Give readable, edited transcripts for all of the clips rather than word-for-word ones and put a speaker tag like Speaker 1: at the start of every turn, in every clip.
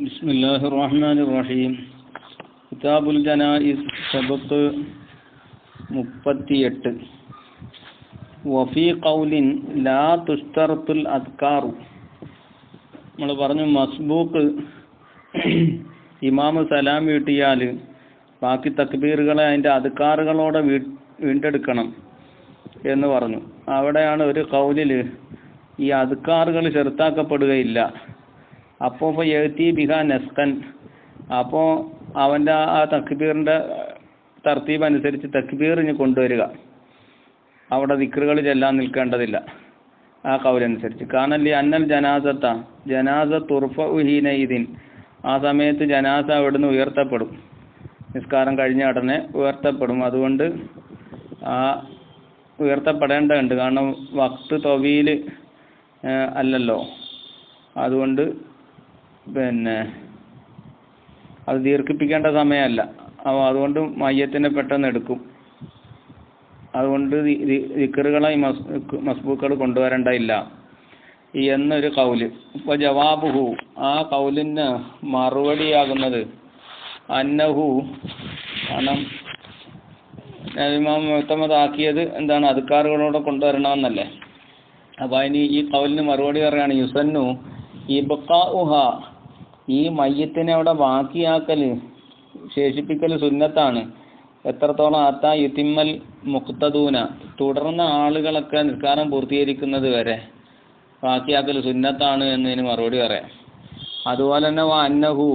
Speaker 1: ബിസ്മില്ലാഹിർ റഹ്മാനിർ റഹീം. കിതാബുൽ ജനായിസ് സബത്ത് 38. വഫീ ഖൗലിൻ ലാ തുസ്തറത്തുൽ അദ്കാറു. നമ്മൾ പറഞ്ഞു മസ്ബൂക്ക് ഇമാമ് സലാം വീട്ടിയാൽ ബാക്കി തക്ബീറുകളെ അതിൻ്റെ അദ്കാറുകളോടെ വീണ്ടെടുക്കണം എന്ന് പറഞ്ഞു. അവിടെയാണ് ഒരു ഖൗലിൽ ഈ അദ്കാറുകൾ ചെറുത്താക്കപ്പെടുകയില്ല. അപ്പോൾ എഴുത്തി ബിഹ നെസ്കൻ, അപ്പോൾ അവൻ്റെ ആ തക്ബീറിൻ്റെ തർത്തീബ് അനുസരിച്ച് തക്ബീറിന് കൊണ്ടുവരിക, അവിടെ ദിക്റുകൾ ചെല്ലാൻ നിൽക്കേണ്ടതില്ല ആ കൗലനുസരിച്ച്. കാരണം അന്നൽ ജനാസ തുർഫഉ ഹീനഇദിൻ, ആ സമയത്ത് ജനാസ അവിടുന്ന് ഉയർത്തപ്പെടും, നിസ്കാരം കഴിഞ്ഞ ഉടനെ ഉയർത്തപ്പെടും. അതുകൊണ്ട് ആ ഉയർത്തപ്പെടേണ്ടതുണ്ട്, കാരണം വക്ത് തൊവീൽ അല്ലല്ലോ. അതുകൊണ്ട് അത് ദീർഘിപ്പിക്കേണ്ട സമയമല്ല. അപ്പോൾ അതുകൊണ്ട് മയ്യത്തിനെ പെട്ടെന്ന് എടുക്കും. അതുകൊണ്ട് ദിക്റുകളെ മസ്ബൂക്കുകൾ കൊണ്ടുവരേണ്ടതില്ല എന്നൊരു കൗല്. ഇപ്പോൾ ജവാബുഹു, ആ കൗലിന് മറുപടിയാകുന്നത് അന്നഹു, കാരണം ഇമാം മുഅ്തമദാക്കിയത് എന്താണ്, അദ്കാറുകളോടെ കൊണ്ടുവരണമെന്നല്ലേ. അപ്പോൾ അതിന് ഈ കൗലിന് മറുപടി പറയുകയാണ് യുസന്നു ഇബ്ഖാഉഹ, ഈ മയ്യത്തിനെ അവിടെ ബാക്കിയാക്കൽ, ശേഷിപ്പിക്കൽ സുന്നത്താണ്. എത്രത്തോളം ആത്താ യുത്തിമ്മൽ മുഖ്തദൂന, തുടർന്ന ആളുകളൊക്കെ നിസ്കാരം പൂർത്തീകരിക്കുന്നത് വരെ ബാക്കിയാക്കൽ സുന്നത്താണ് എന്നതിന് മറുപടി പറയാം. അതുപോലെ തന്നെ അന്നഹു,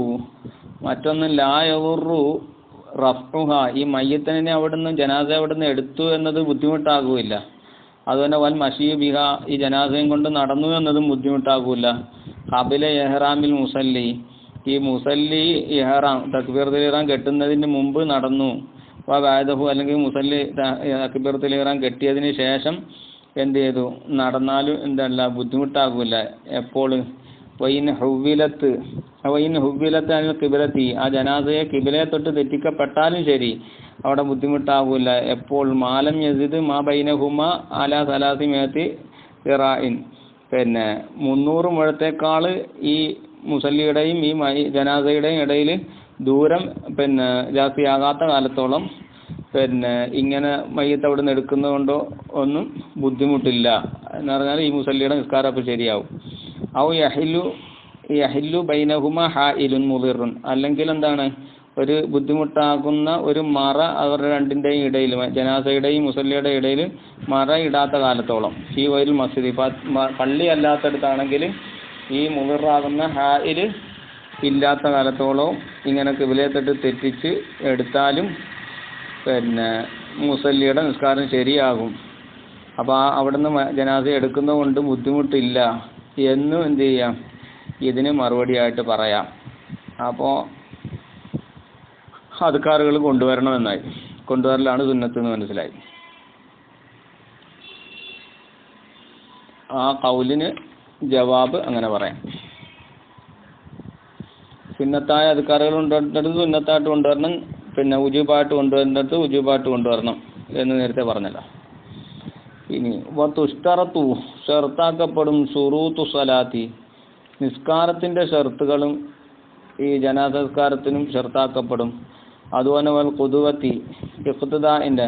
Speaker 1: മറ്റൊന്നും ലാ യദുറു റഫ്ഉഹ, ഈ മയ്യത്തിനെ അവിടുന്ന് ജനാസ അവിടുന്ന് എടുത്തു എന്നത് ബുദ്ധിമുട്ടാകുകയില്ല. അതുപോലെ വൽ മശീ ബിഹ, ഈ ജനാസയും കൊണ്ട് നടന്നു എന്നതും ബുദ്ധിമുട്ടാകൂല. ഖബില ഇഹ്റാമിൽ മുസല്ലി, ഈ മുസല്ലി ഇഹ്റാം തക്ബീറത്തുൽ ഇഹ്റാം കെട്ടുന്നതിന് മുമ്പ് നടന്നു. വഅദഹു, അല്ലെങ്കിൽ മുസല്ലി തക്ബീറത്തുൽ ഇഹ്റാം കെട്ടിയതിന് ശേഷം എന്ത് ചെയ്തു, നടന്നാലും എന്തല്ല ബുദ്ധിമുട്ടാകൂല. എപ്പോൾ വൈൻ ഹുവ്വിലത്ത് അനിൽ ഖിബ്ലത്തി, ആ ജനാസയെ ഖിബ്ലയെ തൊട്ട് തെറ്റിക്കപ്പെട്ടാലും ശരി അവിടെ ബുദ്ധിമുട്ടാകൂല. എപ്പോൾ മാലം യസിദ് മാ ബൈനഹുമ അലാ സലാസിമേത്തി ഇറായിൻ, 300 മുഴത്തേക്കാൾ ഈ മുസല്ലിയുടെയും ഈ ജനാസയുടെയും ഇടയിൽ ദൂരം ജാസ്തിയാകാത്ത കാലത്തോളം ഇങ്ങനെ മയ്യത്ത് അവിടെ നിന്ന് എടുക്കുന്നത് കൊണ്ടോ ഒന്നും ബുദ്ധിമുട്ടില്ല എന്ന് പറഞ്ഞാൽ ഈ മുസല്ലിയുടെ നിസ്കാരം അപ്പോൾ ശരിയാവും. ഔ യഹില്ലു ബൈനഹുമ ഹായിലുൻ മുദിറുൻ, അല്ലെങ്കിൽ എന്താണ്, ഒരു ബുദ്ധിമുട്ടാകുന്ന ഒരു മറ അവരുടെ രണ്ടിൻ്റെയും ഇടയിൽ, ജനാസയുടെയും മുസല്ലിയുടെ ഇടയിൽ മറ ഇടാത്ത കാലത്തോളം. ഈ വൈൽ മസ്ജിദ്, പള്ളി അല്ലാത്തടത്താണെങ്കിൽ ഈ മുദിറാകുന്ന ഹായിൽ ഇല്ലാത്ത കാലത്തോളം ഇങ്ങനെ ഖിബ്ലയെത്തൊട്ട് തെറ്റിച്ച് എടുത്താലും മുസല്ലിയുടെ നിസ്കാരം ശരിയാകും. അപ്പോൾ അവിടുന്ന് ജനാസ എടുക്കുന്നത് കൊണ്ട് ബുദ്ധിമുട്ടില്ല എന്നും എന്ത് ചെയ്യാം, ഇതിന് മറുപടിയായിട്ട് പറയാം. അപ്പോൾ അദ്കാറുകൾ കൊണ്ടുവരണമെന്നായി, കൊണ്ടുവരലാണ് സുന്നത്ത് എന്ന് മനസ്സിലായി. ആ കൗലിന് ജവാബ് അങ്ങനെ പറയാം. സുന്നത്തായ അദ്കാറുകൾ കൊണ്ടുവരേണ്ടത് സുന്നത്തായിട്ട് കൊണ്ടുവരണം, ഉജൂബായിട്ട് കൊണ്ടുവരേണ്ടത് ഉജൂബായിട്ട് കൊണ്ടുവരണം എന്ന് നേരത്തെ പറഞ്ഞല്ലോ. ഇനി തുഷ്തറത്തു, ഷർത്താക്കപ്പെടും, ഷുറൂത്തു സ്വലാത്തി, നിസ്കാരത്തിൻ്റെ ഷർത്തുകളും ഈ ജനാസസ്കാരത്തിനും ഷർത്താക്കപ്പെടും. അതുപോലെ വൽ ഖുദുവത്തി, ഇഖ്തിദാഇൻ്റെ,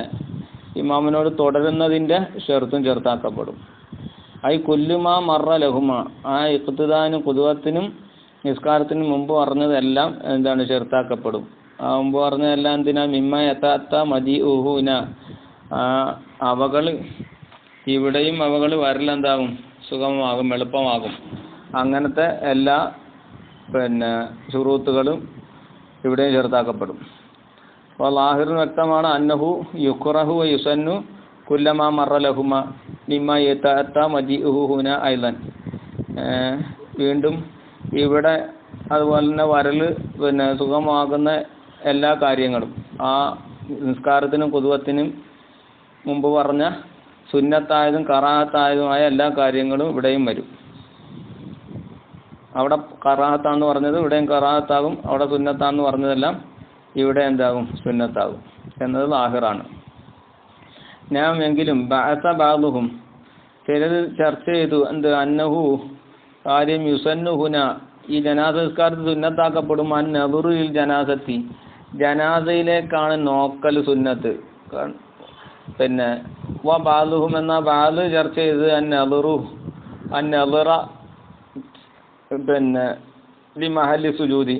Speaker 1: ഇമാമിനോട് തുടരുന്നതിൻ്റെ ഷർത്തും ചെറുത്താക്കപ്പെടും. ഐ കുല്ലുമാ മറ ലഹുമ, ആ ഇഖ്തിദാനും ഖുദുവത്തിനും നിസ്കാരത്തിന് മുമ്പ് പറഞ്ഞതെല്ലാം എന്താണ്, ചെറുത്താക്കപ്പെടും. ആ മുമ്പ് പറഞ്ഞതെല്ലാം എന്തിനാ, മിമ്മ യഥാത്ത മജി ഉഹുന, അവകൾ ഇവിടെയും അവകൾ വരലെന്താകും, സുഗമമാകും, എളുപ്പമാകും. അങ്ങനത്തെ എല്ലാ ശുറൂത്തുകളും ഇവിടെയും ചെറുത്താക്കപ്പെടും. അപ്പോൾ ലാഹിറിന് വ്യക്തമാണ് അന്നഹു യുക്റഹു വ യുസന്നു കുല്ലമാ മറ ലഹുമ മിമ്മ യതഅത്ത മജിഉഹുന ഐലൻ. വീണ്ടും ഇവിടെ അതുപോലെ തന്നെ വരൽ സുഖമാകുന്ന എല്ലാ കാര്യങ്ങളും, ആ നിസ്കാരത്തിനും ഖുദുവത്തിനും മുമ്പ് പറഞ്ഞ സുന്നത്തായതും കറാഹത്തായതുമായ എല്ലാ കാര്യങ്ങളും ഇവിടെയും വരും. അവിടെ കറാഹത്താന്ന് പറഞ്ഞത് ഇവിടെയും കറാഹത്താകും, അവിടെ സുന്നത്താന്ന് പറഞ്ഞതെല്ലാം ഇവിടെ എന്താകും, സുന്നത്താകും എന്നത് ലാഹിറാണ്. ഞാൻ എങ്കിലും ബഅസ ബഅദുഹും, ചിലർ ചർച്ച ചെയ്തു എന്ത്, അന്നഹു കാര്യം യുസന്നുഹുന, ഈ ജനാസ നിസ്കാരത്തിൽ സുന്നത്താക്കപ്പെടും അന്നബുറുൽ ജനാസത്തി ജനാസയിലേക്കാണ് നോക്കൽ സുന്നത്ത്. പിന്നെ ബാലുഹും എന്ന ബാല് ചർച്ച ചെയ്ത് അന്നബുറ പിന്നെ ഈ മഹല്ലി സുജൂദി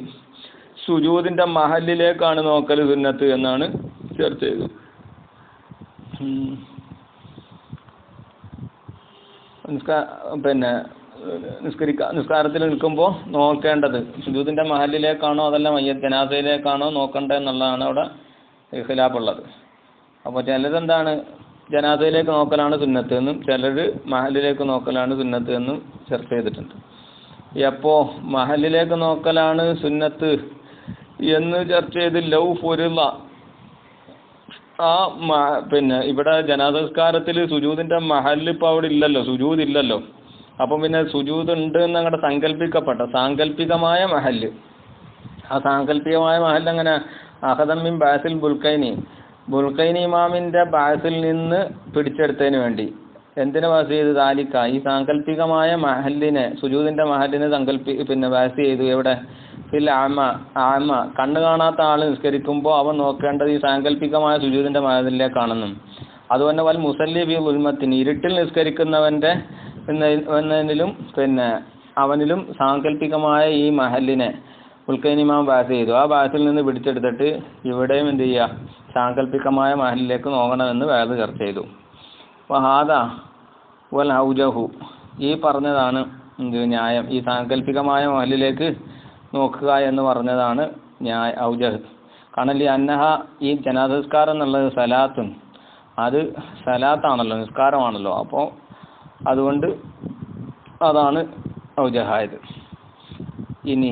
Speaker 1: സുജൂദിന്റെ മഹല്ലിലേക്കാണ് നോക്കൽ സുന്നത്ത് എന്നാണ് ചർച്ച ചെയ്തത്. പിന്നെ നിസ്കാരത്തിൽ നിൽക്കുമ്പോൾ നോക്കേണ്ടത് സുജൂദിന്റെ മഹല്ലിലേക്കാണോ അതല്ല ജനാസയിലേക്കാണോ നോക്കേണ്ടത് എന്നുള്ളതാണ് അവിടെ ഖിലാഫുള്ളത്. അപ്പോൾ ചിലരെന്താണ് ജനാസയിലേക്ക് നോക്കലാണ് സുന്നത്ത് എന്നും ചിലർ മഹല്ലിലേക്ക് നോക്കലാണ് സുന്നത്ത് എന്നും ചർച്ച ചെയ്തിട്ടുണ്ട്. എപ്പോ മഹല്ലിലേക്ക് നോക്കലാണ് സുന്നത്ത് എന്ന് ചർച്ച ചെയ്ത് ലൗ ഫുരിള പിന്നെ ഇവിടെ ജനാസസ്കാരത്തിൽ സുജൂദിന്റെ മഹല്ല് ഇപ്പോൾ അവിടെ ഇല്ലല്ലോ, സുജൂദ് ഇല്ലല്ലോ. അപ്പം പിന്നെ സുജൂദ് ഉണ്ട് എന്ന് അങ്ങോട്ട് സങ്കല്പിക്കപ്പെട്ട സാങ്കല്പികമായ മഹല്ല്. ആ സാങ്കല്പികമായ മഹല്ല് അങ്ങനെ അഹദമ്മിൻ ബാസിൽ ബുൽഖൈനി ഇമാമിന്റെ ബാസിൽ നിന്ന് പിടിച്ചെടുത്തതിന് വേണ്ടി എന്തിനു ബാസ് ചെയ്ത് താലിക്ക ഈ സാങ്കല്പികമായ മഹല്ലിനെ സുജൂദിന്റെ മഹല്ലിനെ ബാസ് ചെയ്തു. എവിടെ ആമ കണ്ണ് കാണാത്ത ആള് നിസ്കരിക്കുമ്പോൾ അവൻ നോക്കേണ്ടത് ഈ സാങ്കല്പികമായ സുജൂദിന്റെ മഹല്ലിലേക്കാണെന്നും അതുപോലെ വൽ മുസല്ലി ബി ഉൽമത്തിന് ഇരുട്ടിൽ നിസ്കരിക്കുന്നവന്റെ എന്നതിലും പിന്നെ അവനിലും സാങ്കല്പികമായ ഈ മഹല്ലിനെ ഉൽക്കൈനിമാം ബാസ് ചെയ്തു. ആ ബാസിൽ നിന്ന് പിടിച്ചെടുത്തിട്ട് ഇവിടെയും എന്ത് ചെയ്യുക സാങ്കല്പികമായ മഹലിലേക്ക് നോക്കണമെന്ന് വേറെ ചർച്ച ചെയ്തു. ഹാദ വൽ ഔജഹു ഈ പറഞ്ഞതാണ് ന്യായം. ഈ സാങ്കല്പികമായ മഹലിലേക്ക് നോക്കുക എന്ന് പറഞ്ഞതാണ് ഔജഹ്. കാരണം അന്നഹ ഈ ജനാസസ്കാരം എന്നുള്ളത് സലാത്തുൻ അത് സലാത്താണല്ലോ, നിസ്കാരമാണല്ലോ. അപ്പോൾ അതുകൊണ്ട് അതാണ് ഔജഹായത്. ഇനി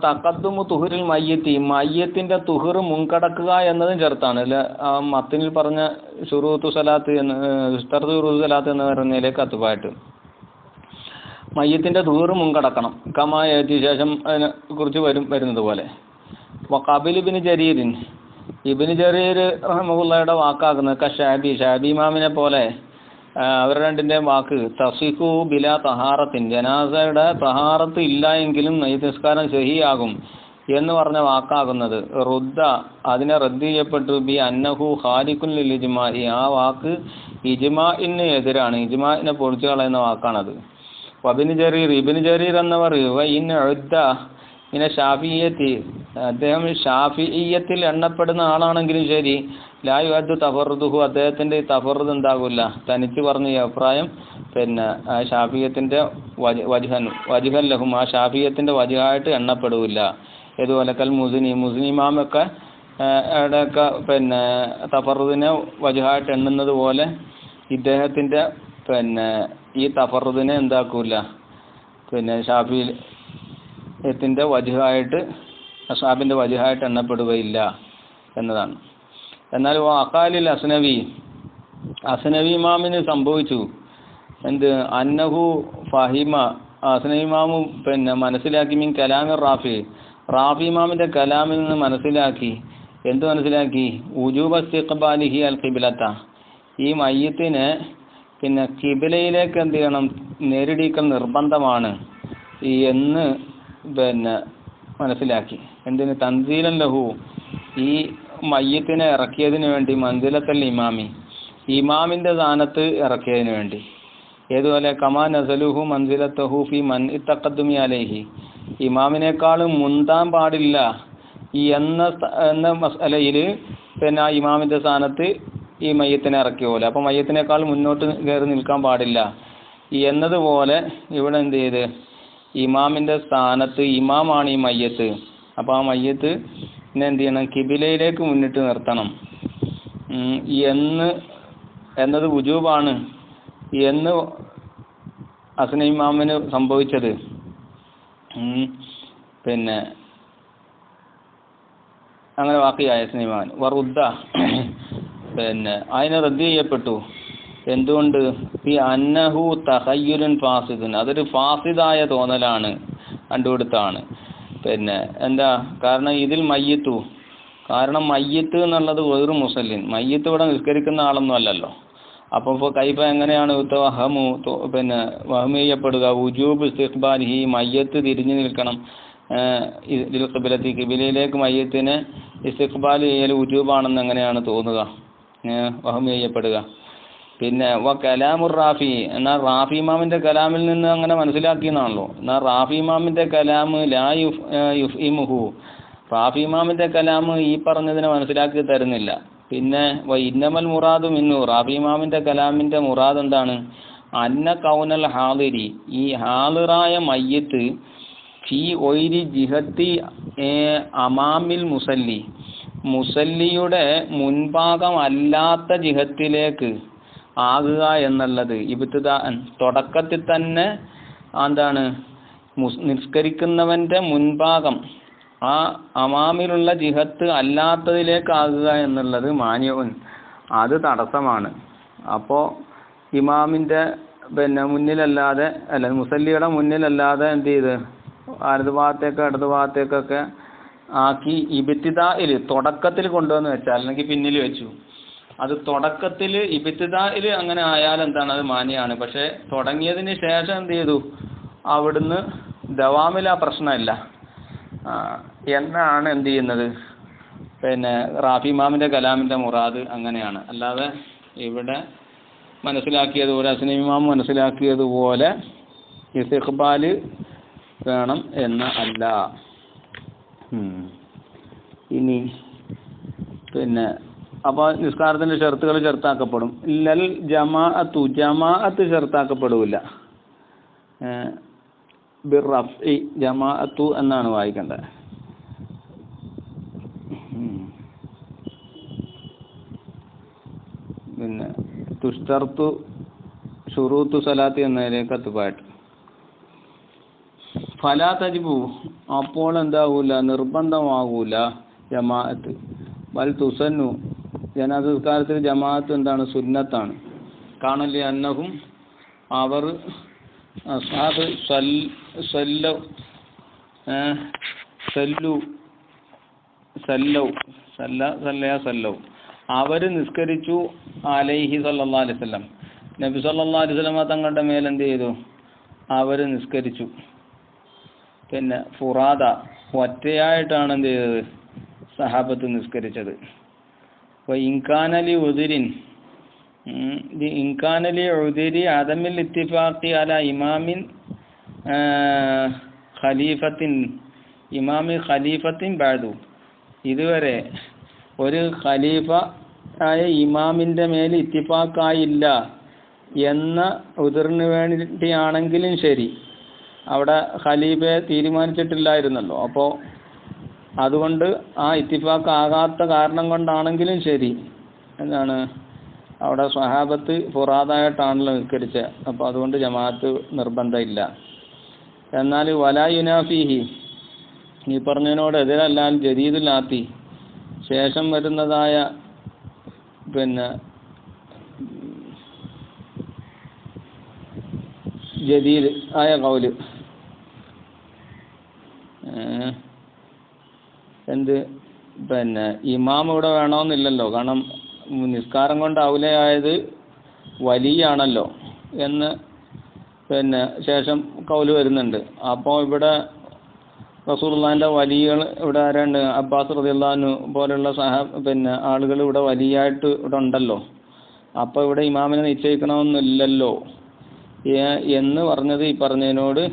Speaker 1: തഖദ്ദുമു തുഹുറിൽ മയ്യത്തിന്റെ തുഹർ മുൻകടക്കുക എന്നതും ചേർത്താണ്. ആ മത്തിനിൽ പറഞ്ഞ ശുറൂത്തു സലാത്ത് ഷുറൂത്തു സലാത്ത് എന്ന് പറയുന്നതിലേക്ക് അത്തുപായിട്ട് മയ്യത്തിന്റെ തുഹർ മുൻകടക്കണം. കമായത്തി ശേഷം അതിനെ കുറിച്ച് വരുന്നത് പോലെ. വഖബിൽ ഇബ്നു ജരീർ റഹ്മത്തുള്ളാഹിയുടെ വാക്കാക്കുന്നത് ഷാബി ഇമാമിനെ പോലെ അവർ രണ്ടിൻ്റെയും വാക്ക് തസിഖു ബിലാ തഹാറത്തിൻ ജനാസയുടെ തഹാറത്ത് ഇല്ല എങ്കിലും നിസ്കാരം ശഹിയാകും എന്ന് പറഞ്ഞ വാക്കാകുന്നത് റുദ്ദ അതിനെ റദ്ദ് ചെയ്യപ്പെട്ടു ബി അന്നഹു ഖാലിഖുൻ ലിൽ ഇജ്മാഇ ആ വാക്ക് ഇജ്മാഇന് എതിരാണ്, ഇജ്മാഇനെ പൊളിച്ചു കളയുന്ന വാക്കാണത്. ഇബ്നു ജരീർ എന്നവർ ഇങ്ങനെ ഷാഫിയ്യത്തി അദ്ദേഹം ഷാഫിയ്യത്തിൽ എണ്ണപ്പെടുന്ന ആളാണെങ്കിലും ശരി ലാ യുഅദ്ദു തഫറുദുഹു അദ്ദേഹത്തിന്റെ തഫറുദ് ഉണ്ടാകില്ല. തനിച്ച് പറഞ്ഞ ഈ അഭിപ്രായം പിന്നെ ഷാഫിയ്യത്തിന്റെ വജ്ഹൻ ലഹും ആ ഷാഫിയ്യത്തിന്റെ വജ്ഹായിട്ട് എണ്ണപ്പെടില്ല. ഇതുപോലെ കൽ മുസ്ലിമാമൊക്കെ അവിടെയൊക്കെ പിന്നെ തഫറുദിനെ വജ്ഹായിട്ട് എണ്ണുന്നത് പോലെ ഇദ്ദേഹത്തിന്റെ പിന്നെ ഈ തഫറുദിനെ എന്താക്കൂല പിന്നെ ഷാഫിയത്തിന്റെ വജ്ഹായിട്ട് അസ്ഹാബിന്റെ വജ്ഹായിട്ട് എണ്ണപ്പെടുകയില്ല എന്നതാണ്. എന്നാൽ അഖാലിൽ അസ്നവി ഇമാമിന് സംഭവിച്ചു എന്ത് അന്നഹു ഫഹിമ അസ്നവി ഇമാമും പിന്നെ മനസ്സിലാക്കി മീൻ കലാമിർ റാഫി ഇമാമിന്റെ കലാമിൽ നിന്ന് മനസ്സിലാക്കി ഉജൂബ ഇസ്തിഖ്ബാലിഹി അൽ ഖിബ്ലത ഈ മയ്യിത്തിനെ പിന്നെ ഖിബ്ലയിലേക്ക് എന്ത് ചെയ്യണം നേരിടിക്കൽ നിർബന്ധമാണ് എന്ന് പിന്നെ മനസ്സിലാക്കി. എന്തിന് തൻസീലൻ ലഹു ഈ മയ്യത്തിനെ ഇറക്കിയതിന് വേണ്ടി മൻസിലത്തൽ ഇമാമിന്റെ സ്ഥാനത്ത് ഇറക്കിയതിന് വേണ്ടി. ഏതുപോലെ കമാ നസലുഹു മൻസിലത്തഹു ഫി മൻ തഖദ്ദുമി അലൈഹി ഇമാമിനേക്കാളും മുന്താൻ പാടില്ല എന്ന മസ്അലയിൽ പിന്നെ ആ ഇമാമിന്റെ സ്ഥാനത്ത് ഈ മയ്യത്തിനെ ഇറക്കിയ പോലെ അപ്പോൾ മയ്യത്തിനേക്കാൾ മുന്നോട്ട് കയറി നിൽക്കാൻ പാടില്ല എന്നതുപോലെ ഇവിടെ എന്ത് ചെയ്ത് ഇമാമിന്റെ സ്ഥാനത്ത് ഇമാമാണ് ഈ മയ്യത്ത്. അപ്പോൾ ആ മയ്യത്ത് എന്ത് ചെയ്യണം കിബിലയിലേക്ക് മുന്നിട്ട് നിർത്തണം എന്നത് വുജൂബാണ് എന്ന് അസ്ന ഇമാമിന് സംഭവിച്ചത്. പിന്നെ അങ്ങനെ വാക്കിയായ അസ്ന ഇമാമിന് വറുദ്ദ പിന്നെ അതിനെ റദ്ദ് ചെയ്യപ്പെട്ടു. എന്തുകൊണ്ട് ഈ അന്നഹു തഖയ്യുലുൻ ഫാസിദുൻ അതൊരു ഫാസിദായ തോന്നലാണ്, കണ്ടുപിടുത്താണ്. പിന്നെ എന്താ കാരണം ഇതിൽ മയ്യത്ത് എന്നുള്ളത് ഒരു മുസല്ലിൻ മയ്യത്ത് ഇവിടെ നിസ്കരിക്കുന്ന ആളൊന്നും അല്ലല്ലോ. അപ്പം ഇപ്പോൾ കൈഫ എങ്ങനെയാണ് വഹമു പിന്നെ വഹം ചെയ്യപ്പെടുക? വുജൂബ് ഇസ്തിഖ്ബാലിഹി, മയ്യത്ത് തിരിഞ്ഞു നിൽക്കണം ഇതിൽ ഖിബലത്തി, ഖിബിലയിലേക്ക് മയ്യത്തിനെ ഇസ്തിഖ്ബാൽ ചെയ്യൽ വുജൂബാണെന്ന് എങ്ങനെയാണ് തോന്നുക, വഹം ചെയ്യപ്പെടുക? പിന്നെ കലാമുർ റാഫി, എന്നാൽ റാഫി ഇമാമിന്റെ കലാമിൽ നിന്ന് അങ്ങനെ മനസ്സിലാക്കിയെന്നാണല്ലോ. എന്നാൽ റാഫി ഇമാമിന്റെ കലാമ് ലാ യുഫ്ഇമുഹു, റാഫി ഇമാമിന്റെ കലാമ് ഈ പറഞ്ഞതിനെ മനസ്സിലാക്കി തരുന്നില്ല. പിന്നെ ഇന്നമൽ മുറാദു മിന്നു, റാഫി ഇമാമിന്റെ കലാമിന്റെ മുറാദ് എന്താണ്? അന്ന കൗനൽ ഹാദിരി, ഈ ഹാദിറായ മയ്യത്ത് ഫീ ഒയ്രി ജിഹത്തി അമാമിൽ മുസല്ലി, മുസല്ലിയുടെ മുൻഭാഗം അല്ലാത്ത ജിഹത്തിലേക്ക് ആകുക എന്നുള്ളത്. ഇബ്തിദാഅൻ, തുടക്കത്തിൽ തന്നെ എന്താണ്? നിസ്കരിക്കുന്നവന്റെ മുൻഭാഗം ആ അമാമിലുള്ള ജിഹത്ത് അല്ലാത്തതിലേക്ക് ആകുക എന്നുള്ളത് മാനിഉൻ, അത് തടസ്സമാണ്. അപ്പോൾ ഇമാമിന്റെ പിന്നെ മുന്നിലല്ലാതെ, അല്ല മുസല്ലിയുടെ മുന്നിലല്ലാതെ എന്ത് ചെയ്ത് വലതു ഭാഗത്തേക്ക് ഇടതു ഭാഗത്തേക്കൊക്കെ ആക്കി ഇബ്തിദാഇൽ തുടക്കത്തിൽ കൊണ്ടുവന്ന് വെച്ചാൽ, അല്ലെങ്കിൽ പിന്നിൽ വെച്ചു, അത് തുടക്കത്തിൽ ഇബ്തിദാഇൽ അങ്ങനെ ആയാൽ എന്താണ്? അത് മാനിയാണ്. പക്ഷെ തുടങ്ങിയതിന് ശേഷം എന്ത് ചെയ്തു? അവിടുന്ന് ദവാമിൽ ആ പ്രശ്നമില്ല എന്നാണ് എന്ത് ചെയ്യുന്നത്? പിന്നെ റാഫി ഇമാമിന്റെ കലാമിന്റെ മുറാദ് അങ്ങനെയാണ്. അല്ലാതെ ഇവിടെ മനസ്സിലാക്കിയതുപോലെ, അസ്നവി ഇമാം മനസ്സിലാക്കിയതുപോലെ ഇസ്തിഖ്ബാല് വേണം എന്ന് അല്ല. ഇനി പിന്നെ അപ്പോൾ നിസ്കാരത്തിന്റെ ഷർത്തുകൾ ഷർത്താക്കപ്പെടും. ലൽ ജമാഅത്തു, ജമാഅത്ത് ഷർത്താക്കപ്പെടില്ല. ബിർറഫ്ഇ, ജമാഅത്തു എന്നാണ് വായിക്കേണ്ടത്. പിന്നെ തുഷ്തർത്തു ഷുറൂത്തു സലാത്തി എന്നതിലേക്ക് അത്തുപായിട്ട് ഫലാ തജിബു, അപ്പോൾ എന്താവൂല? നിർബന്ധമാകൂല ജമാഅത്ത്. ബൽ തുസന്നു, ജനാസ നിസ്കാരത്തിൽ ജമാഅത്ത് എന്താണ്? സുന്നത്താണ്. കാണല്ലേ അന്നഹും, അവർ അസ്ഹാബ് സല്ലു അവർ നിസ്കരിച്ചു അലൈഹി സല്ലല്ലാഹു അലൈഹി വസല്ലം, നബി സല്ലല്ലാഹു അലൈഹി വസല്ലം തങ്ങളുടെ മേൽ എന്ത് ചെയ്തു? അവർ നിസ്കരിച്ചു. പിന്നെ ഫുറാദ, ഒറ്റയായിട്ടാണ് എന്ത് ചെയ്തത്? സഹാബത്ത് നിസ്കരിച്ചത്. ഇൻകാനലി ഉദിരിൻ, ഇൻകാനലി ഉദിരി അദമിൽ ഇത്തിഫാഖി അല ഇമാമിൻ ഖലീഫത്തിൻ, ഇമാമി ഖലീഫത്തിൻ ബഅദു, ഇതുവരെ ഒരു ഖലീഫ ആയ ഇമാമിന്റെ മേൽ ഇത്തിഫാഖായില്ല എന്ന ഉദിറിന് വേണ്ടിയാണെങ്കിലും ശരി, അവിടെ ഖലീഫയെ തീരുമാനിച്ചിട്ടില്ലായിരുന്നല്ലോ. അപ്പോൾ അതുകൊണ്ട് ആ ഇത്തിഫാഖ് ആകാത്ത കാരണം കൊണ്ടാണെങ്കിലും ശരി, എന്താണ്? അവിടെ സ്വഹാബത്ത് ഫുറാദായിട്ടാണല്ലോ നിസ്കരിച്ചത്. അപ്പോൾ അതുകൊണ്ട് ജമാഅത്ത് നിർബന്ധമില്ല. എന്നാൽ വലാ യുനാഫിഹി, ഈ പറഞ്ഞതിനോട് എതിരല്ലാൽ ജദീദുൽ ആത്തി, ശേഷം വരുന്നതായ പിന്നെ ജദീദ് ആയ ഖൗല് എന്ത്? പിന്നെ ഇമാം ഇവിടെ വേണമെന്നില്ലല്ലോ, കാരണം നിസ്കാരം കൊണ്ട് ഔലയായത് വലിയാണല്ലോ എന്ന് പിന്നെ ശേഷം കൗല് വരുന്നുണ്ട്. അപ്പോൾ ഇവിടെ റസൂലുള്ളാഹിന്റെ വലിയകൾ ഇവിടെ ആരാണ്ട്? അബ്ബാസ് റളിയല്ലാഹു അൻഹു പോലുള്ള പിന്നെ ആളുകൾ ഇവിടെ വലിയായിട്ട് ഇവിടെ ഉണ്ടല്ലോ. അപ്പോൾ ഇവിടെ ഇമാമിനെ നിശ്ചയിക്കണമെന്നില്ലല്ലോ എന്ന് പറഞ്ഞത് ഈ പറഞ്ഞതിനോട്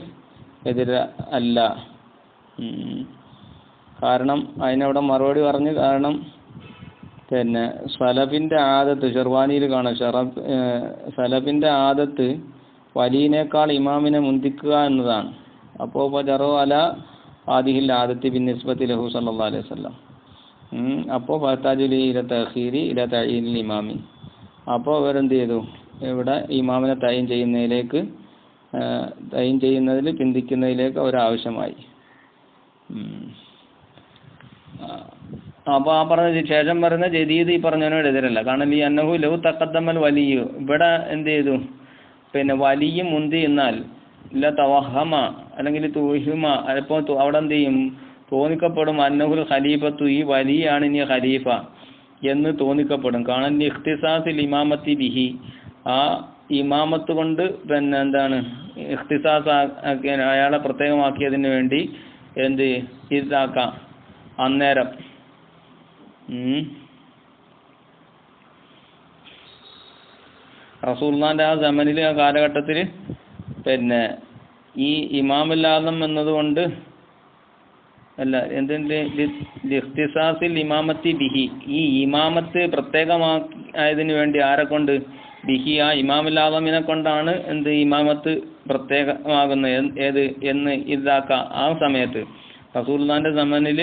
Speaker 1: എതിര അല്ല. കാരണം അതിനവിടെ മറുപടി പറഞ്ഞ്, കാരണം പിന്നെ സലഫിന്റെ ആദത്ത് ഷെർവാനിയിൽ കാണാം, സലഫിന്റെ ആദത്ത് വലിയനേക്കാൾ ഇമാമിനെ മുന്തിക്കുക എന്നതാണ്. അപ്പോൾ ജറോ അല ആദിഹിൽ ആദത്തി ബിൻ നിസ്ബത്തി ലഹു സല്ലല്ലാഹു അലൈഹി വസല്ലം. അപ്പോൾ ഫത്താജുലി ഇല തഖീരി ഇല തഈനിൽ ഇമാമി, അപ്പോൾ അവരെന്ത് ചെയ്തു? ഇവിടെ ഇമാമിനെ തയ്യിൻ ചെയ്യുന്നതിൽ പിന്തിക്കുന്നതിലേക്ക് അവരാവശ്യമായി. അപ്പോൾ ആ പറഞ്ഞ ശേഷം പറയുന്ന ജദീദ് ഈ പറഞ്ഞതിനോട് എതിരല്ല. കാരണം ഈ അന്നഹു ലഹു തഖദ്ദമൽ വലിയു, ഇവിടെ എന്ത് ചെയ്തു? പിന്നെ വലിയ മുന്തി എന്നാൽ ഇല്ല തവഹമ അല്ലെങ്കിൽ തുഹിമ, അപ്പോൾ അവിടെ എന്ത് ചെയ്യും? തോന്നിക്കപ്പെടും അന്നഹുൽ ഖലീഫത്തു, ഈ വലിയാണ് ഇനി ഖലീഫ എന്ന് തോന്നിക്കപ്പെടും. കാരണം ഇഖ്തിസാസിൽ ഇമാമത്തി ബിഹി, ആ ഇമാമത്ത് കൊണ്ട് പിന്നെ എന്താണ് ഇഖ്തിസാസ് ആക്കിയ അയാളെ പ്രത്യേകമാക്കിയതിന് വേണ്ടി എന്ത് ഇതാക്കാം അന്നേരം റസൂലുള്ളാഹിന്റെ ആ സമനിൽ ആ കാലഘട്ടത്തിൽ പിന്നെ ഈ ഇമാമുൽ-ആദം എന്നതുകൊണ്ട് അല്ല എന്തിന്റെ ഇഖ്തിസാസിൽ ഇമാമത്തി ബിഹി ഈ ഇമാമത്ത് പ്രത്യേകമായതിന് വേണ്ടി ആരെ കൊണ്ട് ബിഹി ആ ഇമാമുൽ-ആദമിനെ കൊണ്ടാണ് എന്ത് ഇമാമത്ത് പ്രത്യേകമാകുന്നത് ഏത് എന്ന് ഇതാക്ക ആ സമയത്ത് റസൂലുള്ളാഹിന്റെ സമനിൽ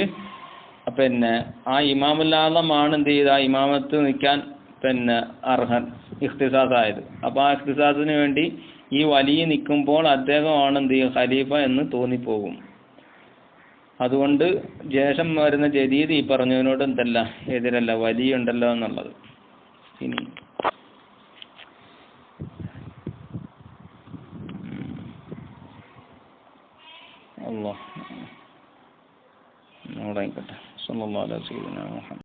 Speaker 1: പിന്നെ ആ ഇമാമുൽ-ആദമാണ് എന്ത് ചെയ്ത് ആ ഇമാമത്ത് നിൽക്കാൻ പിന്നെ അർഹൻ ഇഖ്തിസാസായത്. അപ്പോൾ ആ ഇഖ്തിസാസിന് വേണ്ടി ഈ വലിയ നിൽക്കുമ്പോൾ അദ്ദേഹമാണ് എന്ത് ചെയ്യും ഖലീഫ എന്ന് തോന്നിപ്പോകും. അതുകൊണ്ട് ശേഷം വരുന്ന ജദീദ് ഈ പറഞ്ഞതിനോട് എന്തല്ല എതിരല്ല, വലിയ ഉണ്ടല്ലോ എന്നുള്ളത്. ഇനി അല്ലാഹ് അവിടെ ആയിക്കോട്ടെ. സല്ലല്ലാഹു അലൈഹി വസല്ലം.